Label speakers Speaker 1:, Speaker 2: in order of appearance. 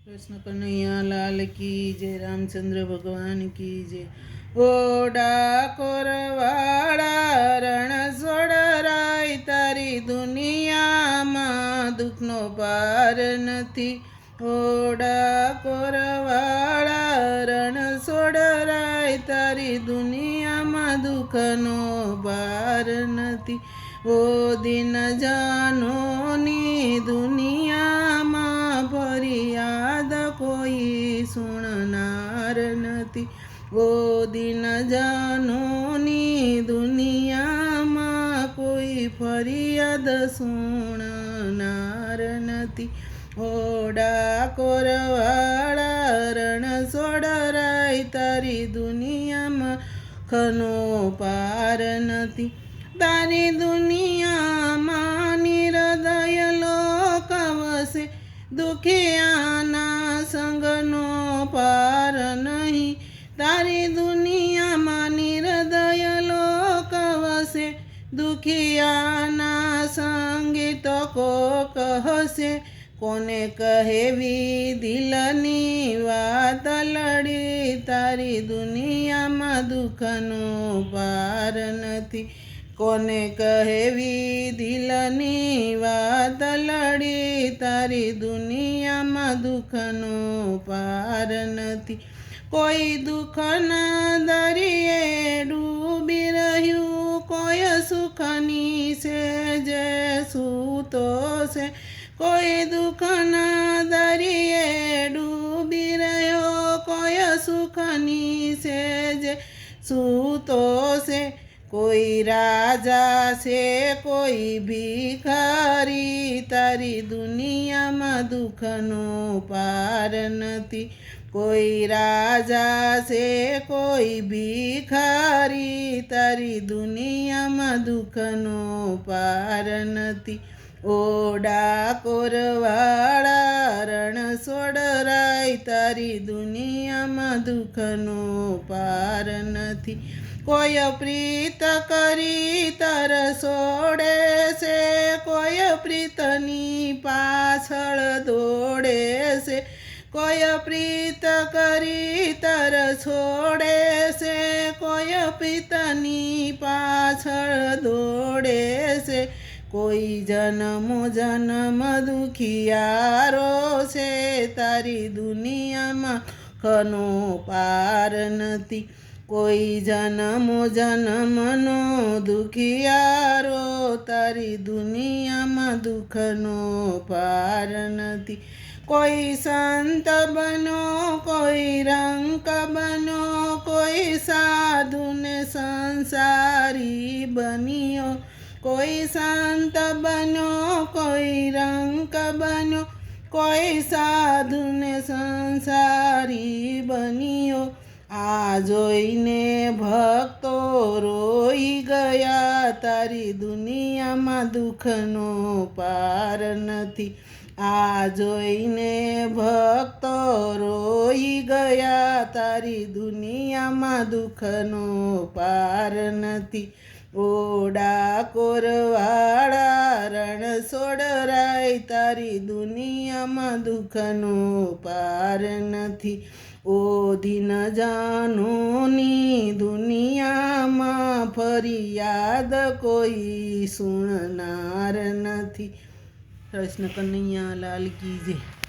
Speaker 1: कृष्ण कन्हैया लाल की जय, रामचंद्र भगवान की जय। ओ डाकोर वाड़ा रण सोडराय, तारी दुनिया में दुखनो पार नथी। ओ डाकोर वाड़ा रण सोडराय, तारी दुनिया में दुखनो पार नथी। ओ दिन जानोनी दुनिया में फरियाद कोई सुननार नथी। ओ दिन जानोनी दुनिया में कोई फरियाद सुननार नथी। ओ डाकोर वाड़ा रण सोडराय, तारी दुनिया में खनो पार नथी। तारी दुनिया में निरदय लोक वसे, दुखियाना संगनो पार नहीं। तारी दुनिया में निरदय लोक वसे, दुखियाना संगी तो को कहसे। कोने कहेवी दिलनी वात लड़ी, तारी दुनिया में दुखनो पार नथी। कोने कहेवी दिलनी वात लड़ी, तारी दुनिया में दुखनो पार नथी। कोई दुखना दरिये डूबी रह्यु, कोई सुखनी सेजे सूतो से। कोई दुखना दरिये डूबी रह्यो, कोई सुखनी सेजे सूतो से। कोई राजा से कोई भिखारी, तारी दुनिया में दुखनो पार नथी। कोई राजा से कोई भिखारी, तारी दुनिया में दुखनो पार नथी। ओ डाकोर वाड़ा रण सोडराय, तारी दुनिया में दुखनो पार नथी। कोई प्रीत करी तर सोडे से, कोई प्रीतनी पाछळ दौड़े से। कोई प्रीत करी तर छोड़े से, कोई प्रीतनी पाछळ दौड़े से। कोई जन्म जन्म दुखियारो से, तारी दुनिया में खनो पार नथी। कोई जन्म जन्म नो दुखियारो, तारी दुनिया में दुखनो पार नथी। कोई संत बनो कोई रंक बनो, कोई साधु ने संसारी बनियो। कोई संत बनो कोई रंक बनो, कोई साधु ने संसारी बनियो। आ जोईने भक्तो रोई गया, तारी दुनिया में दुखनो पार नथी। आ जोईने भक्तो रोई गया, तारी दुनिया में दुखनो पार नथी। ओ डाकोर वाड़ा रण सोडराय, तारी दुनिया में दुखनो पार नथी। ओ दिन जानोनी दुनिया में फरियाद कोई सुननार नथी। कृष्ण कन्हैया लाल की जय।